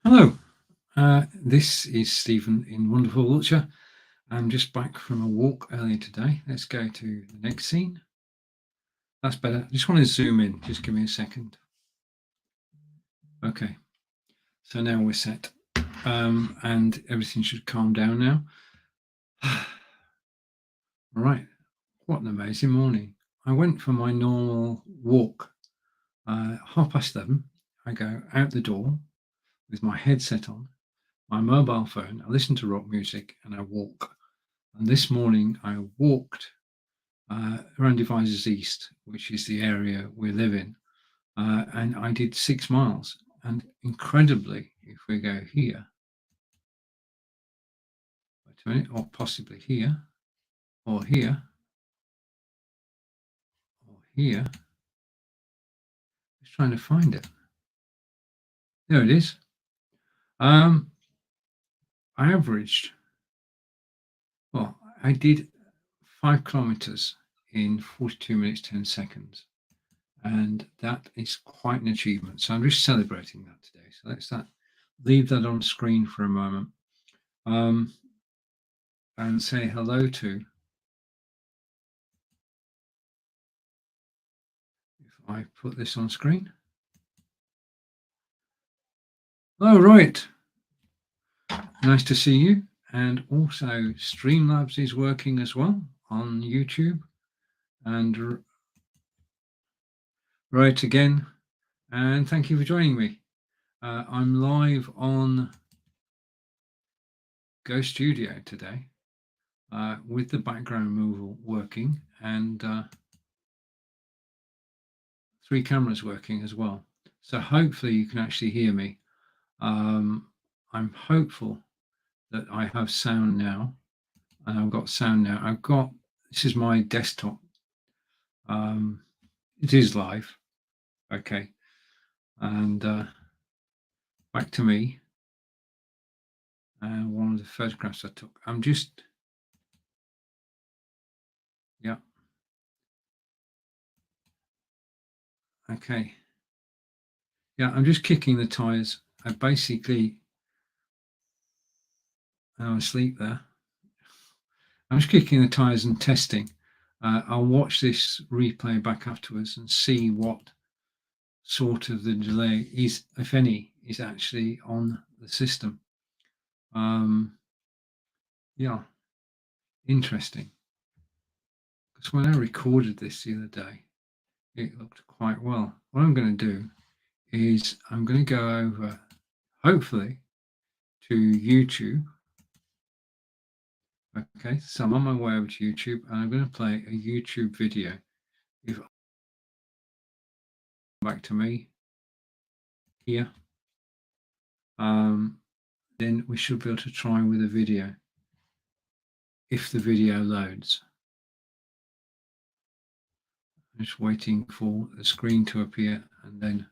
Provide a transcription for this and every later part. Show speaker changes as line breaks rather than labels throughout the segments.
Hello, this is Stephen in wonderful Wiltshire. I'm just back from a walk earlier today. Let's go to the next scene. That's better. I just want to zoom in. Just give me a second. Okay, so now we're set, and everything should calm down now. All right, what an amazing morning. I went for my normal walk. 11:30, I go out the door with my headset on, my mobile phone. I listen to rock music and I walk. And this morning I walked around Devizes East, which is the area we live in, and I did 6 miles. And incredibly, if we go here, wait a minute, or possibly here, or here, or here, just trying to find it. There it is. I averaged, well, I did 5 kilometers in 42 minutes, 10 seconds. And that is quite an achievement. So I'm just celebrating that today. So let's leave that on screen for a moment. And say hello to, if I put this on screen. Oh, right. Nice to see you. And also Streamlabs is working as well on YouTube. And right again. And thank you for joining me. I'm live on GoStudio today with the background removal working and 3 cameras working as well. So hopefully you can actually hear me. I'm hopeful that I have sound now, and I've got sound now. This is my desktop. It is live. Okay. And back to me. And one of the photographs I took. Yeah. Okay. Yeah, I'm just kicking the tires. I'm asleep there. I'm just kicking the tires and testing. I'll watch this replay back afterwards and see what sort of the delay is, if any, is actually on the system. Yeah, interesting. Because when I recorded this the other day, it looked quite well. What I'm going to do is I'm going to go over, hopefully, to YouTube. Okay, so I'm on my way over to YouTube and I'm going to play a YouTube video. If back to me here, then we should be able to try with a video if the video loads. I'm just waiting for the screen to appear and then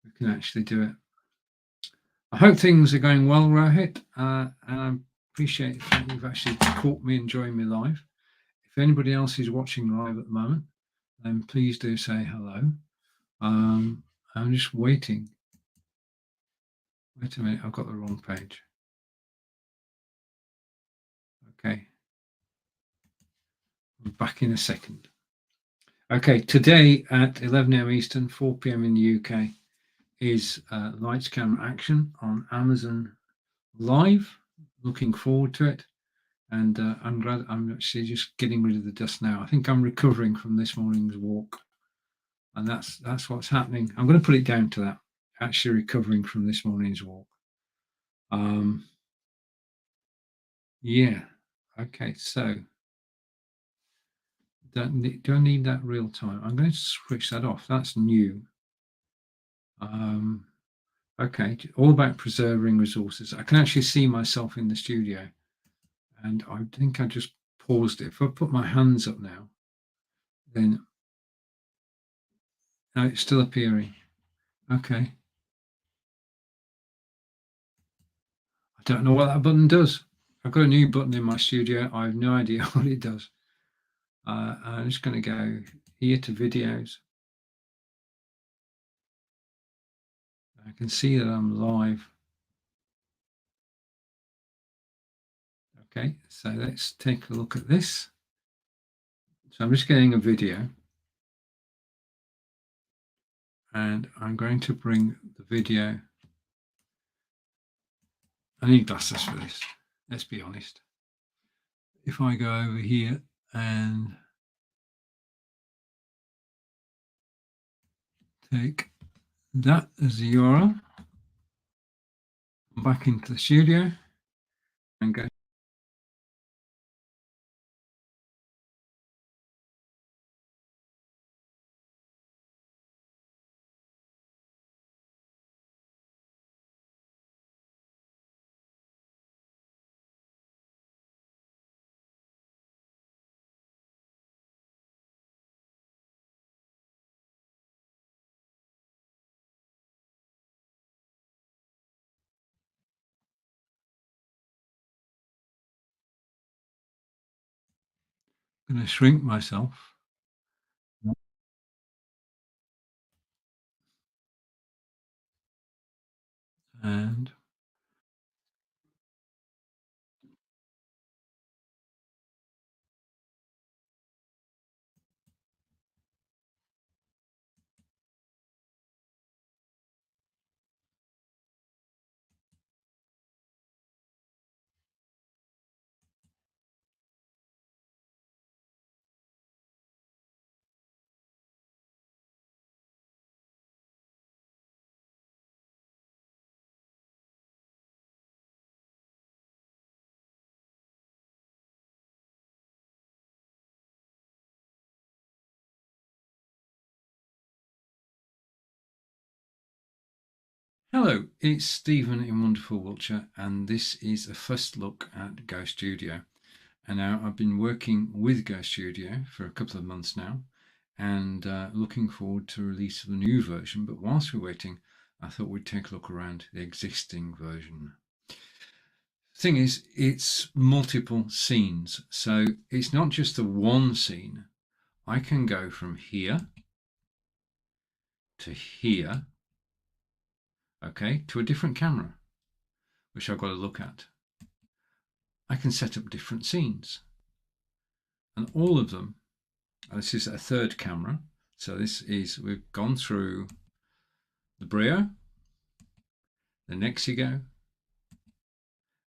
we can actually do it. I hope things are going well, Rohit, and I appreciate that you've actually caught me enjoying me live. If anybody else is watching live at the moment, then please do say hello. I'm just waiting. Wait a minute, I've got the wrong page. Okay. I'm back in a second. Okay, today at 11 a.m. Eastern, 4 p.m. in the UK is Lights Camera Action on Amazon Live. Looking forward to it. And I'm glad I'm actually just getting rid of the dust now. I think I'm recovering from this morning's walk. And that's what's happening. I'm going to put it down to that, actually recovering from this morning's walk. Yeah. Okay, so do I need that real time? I'm going to switch that off. That's new. Okay, all about preserving resources. I can actually see myself in the studio. And I think I just paused it. If I put my hands up now, then no, it's still appearing. Okay. I don't know what that button does. I've got a new button in my studio. I have no idea what it does. I'm just going to go here to videos. I can see that I'm live. Okay, so let's take a look at this. So I'm just getting a video, and I'm going to bring the video. I need glasses for this, let's be honest. If I go over here and take that as the URL, back into the studio and go. I'm going to shrink myself. And hello, it's Stephen in wonderful Wiltshire, and this is a first look at GoStudio. And now I've been working with GoStudio for a couple of months now, and looking forward to release of the new version. But whilst we're waiting, I thought we'd take a look around the existing version. Thing is, it's multiple scenes, so it's not just the one scene. I can go from here to here, okay, to a different camera, which I've got to look at. I can set up different scenes, and all of them, this is a third camera, so this is, we've gone through the Brio, the Nexigo,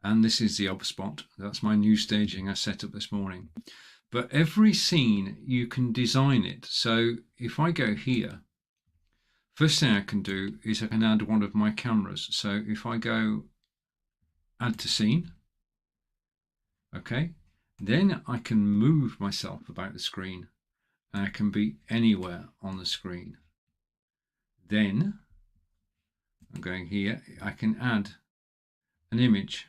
and this is the Obspot. That's my new staging I set up this morning. But every scene you can design it. So if I go here, first thing I can do is I can add one of my cameras. So if I go add to scene, okay, then I can move myself about the screen, and I can be anywhere on the screen. Then I'm going here, I can add an image.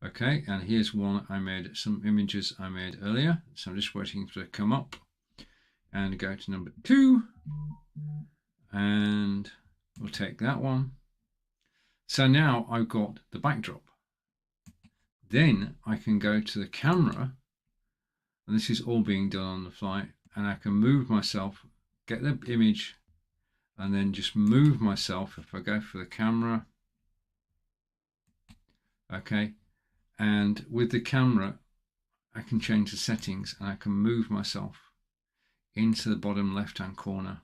Okay, and here's one I made, some images I made earlier. So I'm just waiting for it to come up and go to number 2. And we'll take that one. So now I've got the backdrop. Then I can go to the camera, and this is all being done on the fly, and I can move myself, get the image, and then just move myself. If I go for the camera, okay, and with the camera I can change the settings, and I can move myself into the bottom left hand corner,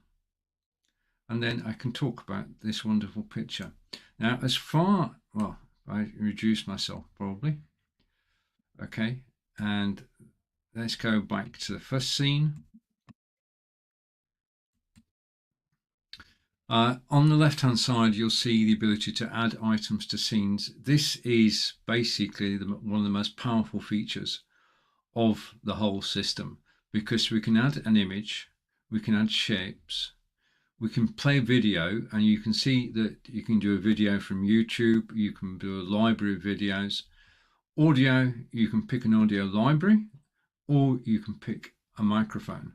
and then I can talk about this wonderful picture. Now as far, well, I reduce myself probably, okay, and let's go back to the first scene. On the left hand side you'll see the ability to add items to scenes. This is basically one of the most powerful features of the whole system, because we can add an image, we can add shapes, we can play video, and you can see that you can do a video from YouTube, you can do a library of videos. Audio, you can pick an audio library, or you can pick a microphone.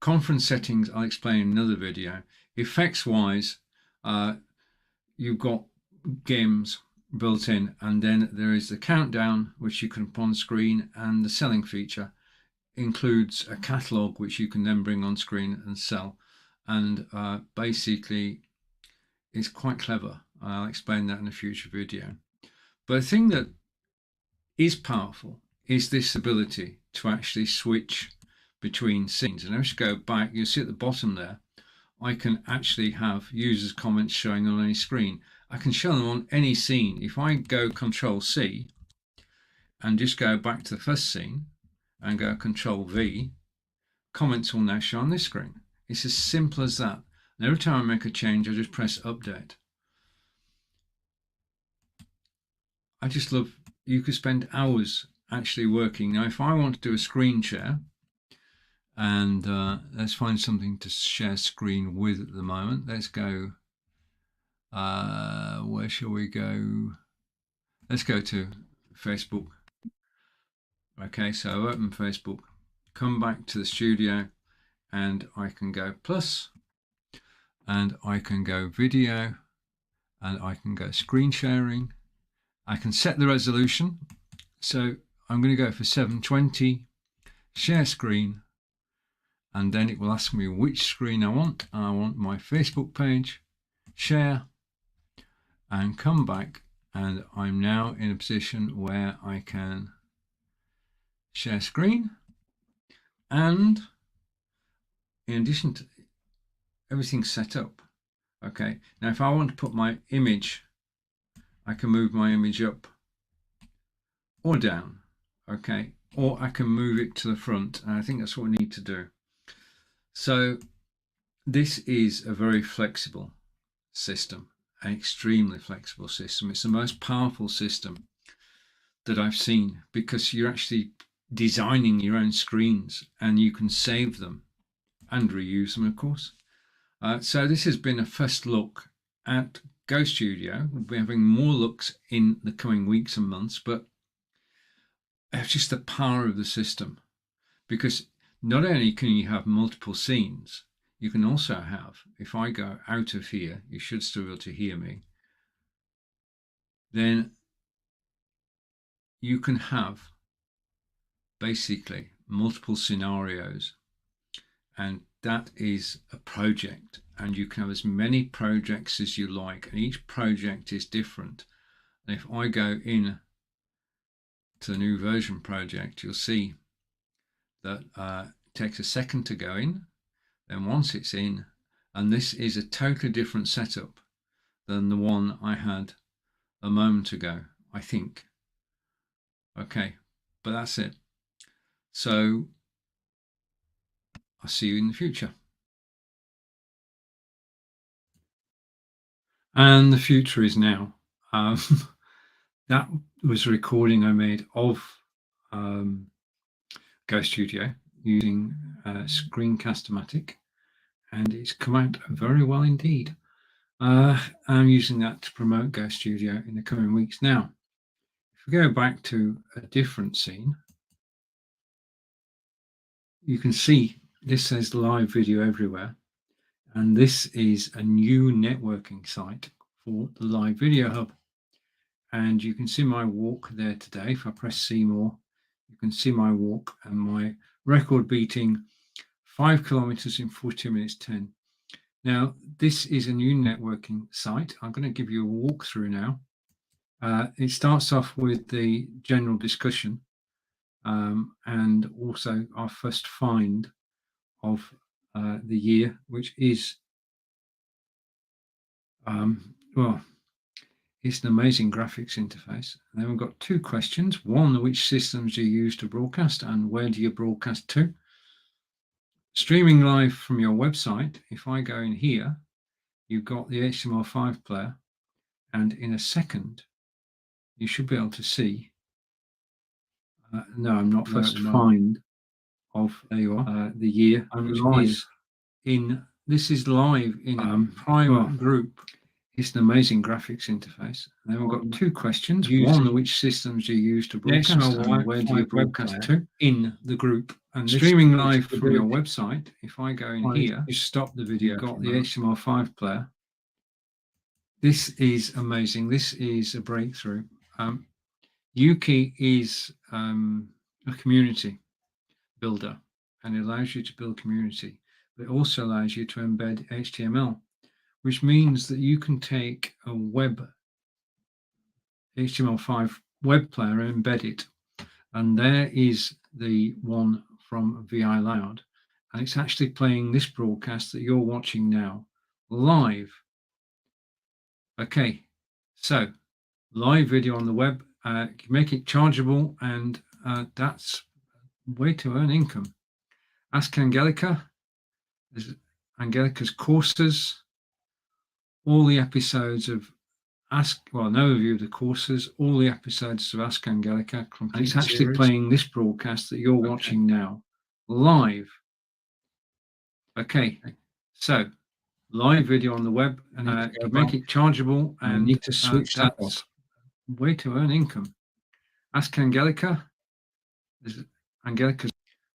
Conference settings I'll explain in another video. Effects wise, you've got games built in, and then there is the countdown which you can put on screen, and the selling feature includes a catalogue which you can then bring on screen and sell. And basically it's quite clever. I'll explain that in a future video. But the thing that is powerful is this ability to actually switch between scenes. And as you go back, you'll see at the bottom there, I can actually have users' comments showing on any screen. I can show them on any scene. If I go Control C and just go back to the first scene and go Control V, comments will now show on this screen. It's as simple as that. And every time I make a change, I just press update. I just love, you could spend hours actually working. Now, if I want to do a screen share, and let's find something to share screen with at the moment. Let's go, where shall we go? Let's go to Facebook. Okay, so open Facebook, come back to the studio, and I can go plus, and I can go video, and I can go screen sharing. I can set the resolution. So I'm going to go for 720, share screen, and then it will ask me which screen I want. I want my Facebook page, share, and come back, and I'm now in a position where I can share screen. And in addition to everything's set up, okay, now if I want to put my image, I can move my image up or down, okay, or I can move it to the front, and I think that's what we need to do. So this is a very flexible system, an extremely flexible system. It's the most powerful system that I've seen, because you're actually designing your own screens and you can save them and reuse them, of course. So this has been a first look at GoStudio. We'll be having more looks in the coming weeks and months, but it's just the power of the system, because not only can you have multiple scenes, you can also have, if I go out of here, you should still be able to hear me, then you can have basically multiple scenarios, and that is a project, and you can have as many projects as you like, and each project is different. And if I go in to the new version project, you'll see that it takes a second to go in. Then once it's in, and this is a totally different setup than the one I had a moment ago, I think. Okay, but that's it. So I'll see you in the future. And the future is now. That was a recording I made of GoStudio using Screencast-O-Matic, and it's come out very well indeed. I'm using that to promote GoStudio in the coming weeks. Now, if we go back to a different scene, you can see this says live video everywhere, and this is a new networking site for the Live Video Hub. And you can see my walk there today. If I press see more, you can see my walk and my record beating 5 kilometers in 42 minutes 10. Now, this is a new networking site. I'm going to give you a walkthrough now. It starts off with the general discussion, and also our first find of the year, which is, well, it's an amazing graphics interface. And then we've got two questions. One, which systems do you use to broadcast, and where do you broadcast to? Streaming live from your website. If I go in here, you've got the HTML5 player, and in a second, you should be able to see. No, I'm not first find of, there you are, the year. I'm live in, this is live in a private group. It's an amazing graphics interface. And then we've got two questions. One, which systems do you use to broadcast, and where do you broadcast to? In the group. And streaming live from your website. If I go in here, you stop the video. You've got the HTML5 player. This is amazing. This is a breakthrough. Yuki is a community builder, and it allows you to build community. But it also allows you to embed HTML, which means that you can take a web HTML5 web player, embed it, and there is the one from VI Loud, and it's actually playing this broadcast that you're watching now live. Okay, so live video on the web, make it chargeable, and that's a way to earn income. Ask Angelica. There's Angelica's courses, all the episodes of an overview of the courses, all the episodes of Ask Angelica. And it's actually playing this broadcast that you're watching now live. Okay, so live video on the web, and make it chargeable, and need to switch that off. Way to earn income. Ask Angelica. There's Angelica's.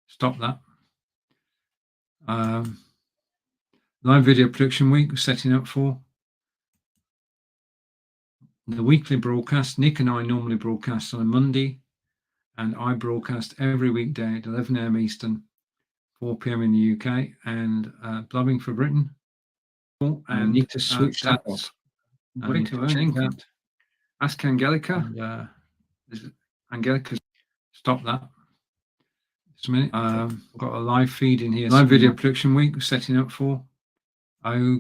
Stop that. Live video production week we're setting up for. The weekly broadcast, Nick and I normally broadcast on a Monday, and I broadcast every weekday at 11 a.m. Eastern, 4 p.m. in the UK, and Blubbing for Britain. And I need to switch that off. Way to earn income. Ask Angelica. Angelica, stop that. Just a minute. Got a live feed in here. Live video production week we're setting up for. Oh,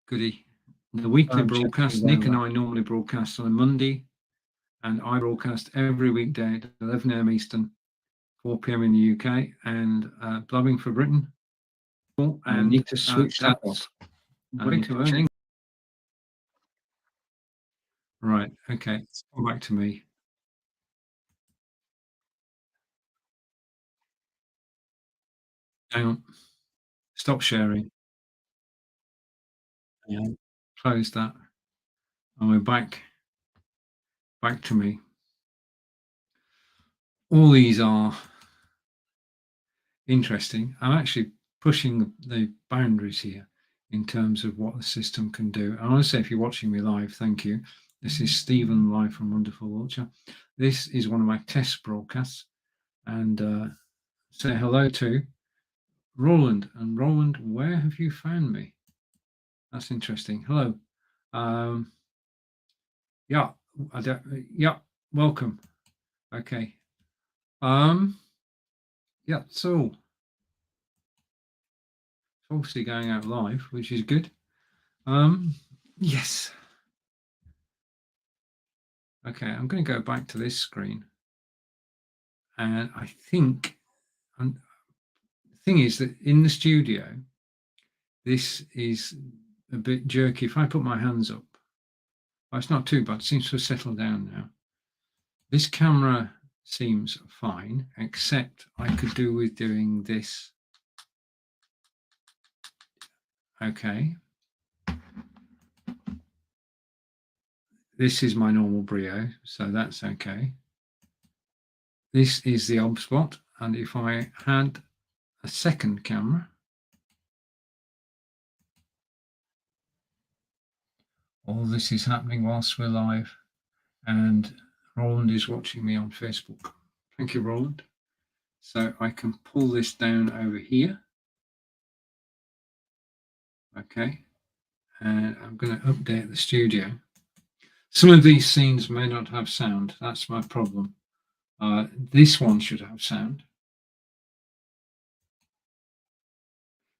goody. The weekly broadcast, Nick and I normally broadcast on a Monday, and I broadcast every weekday at 11 a.m. Eastern, 4 p.m. in the UK, and Blubbing for Britain. And I need to switch that off. Way to earn income. Right, okay, come back to me. Hang on. Stop sharing. Yeah. Close that. And we're back to me. All these are interesting. I'm actually pushing the boundaries here in terms of what the system can do. I want to say, if you're watching me live, thank you. This is Stephen live from Wonderful Wiltshire. This is one of my test broadcasts, and say hello to Roland. And Roland, where have you found me? That's interesting. Hello. Yeah, yeah, welcome. Okay. Yeah, so it's obviously going out live, which is good. Yes. Okay, I'm going to go back to this screen. And I think, the thing is that in the studio, this is a bit jerky. If I put my hands up, well, it's not too bad. It seems to have settled down now. This camera seems fine, except I could do with doing this. Okay. This is my normal Brio, so that's okay. This is the ob spot, and if I had a second camera, all this is happening whilst we're live, and Roland is watching me on Facebook. Thank you, Roland. So I can pull this down over here. Okay, and I'm going to update the studio. Some of these scenes may not have sound. That's my problem. This one should have sound.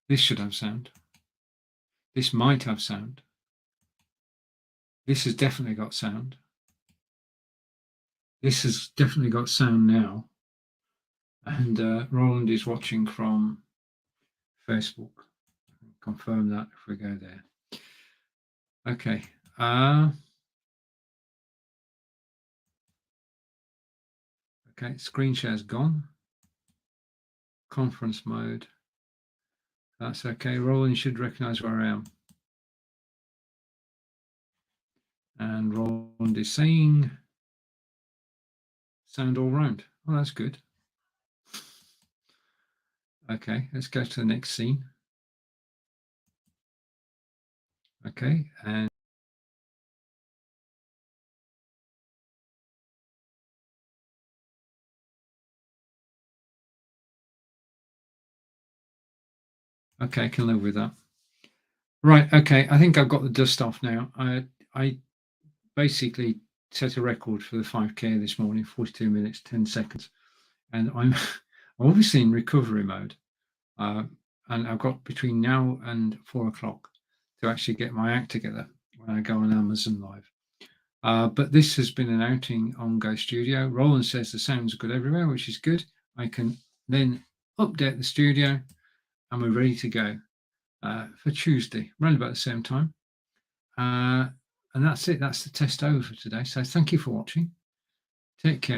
This should have sound. This might have sound. This has definitely got sound. This has definitely got sound now. And Roland is watching from Facebook. Confirm that if we go there. Okay. Okay, screen share's gone. Conference mode. That's okay. Roland should recognize where I am. And Roland is saying sound all round. Well, that's good. Okay, let's go to the next scene. Okay, and okay, I can live with that. Right, okay, I think I've got the dust off now. I basically set a record for the 5K this morning, 42 minutes, 10 seconds. And I'm obviously in recovery mode. And I've got between now and 4 o'clock to actually get my act together when I go on Amazon Live. But this has been an outing on GoStudio. Roland says the sound's good everywhere, which is good. I can then update the studio and we're ready to go for Tuesday, around about the same time. And that's it. That's the test over for today. So thank you for watching. Take care.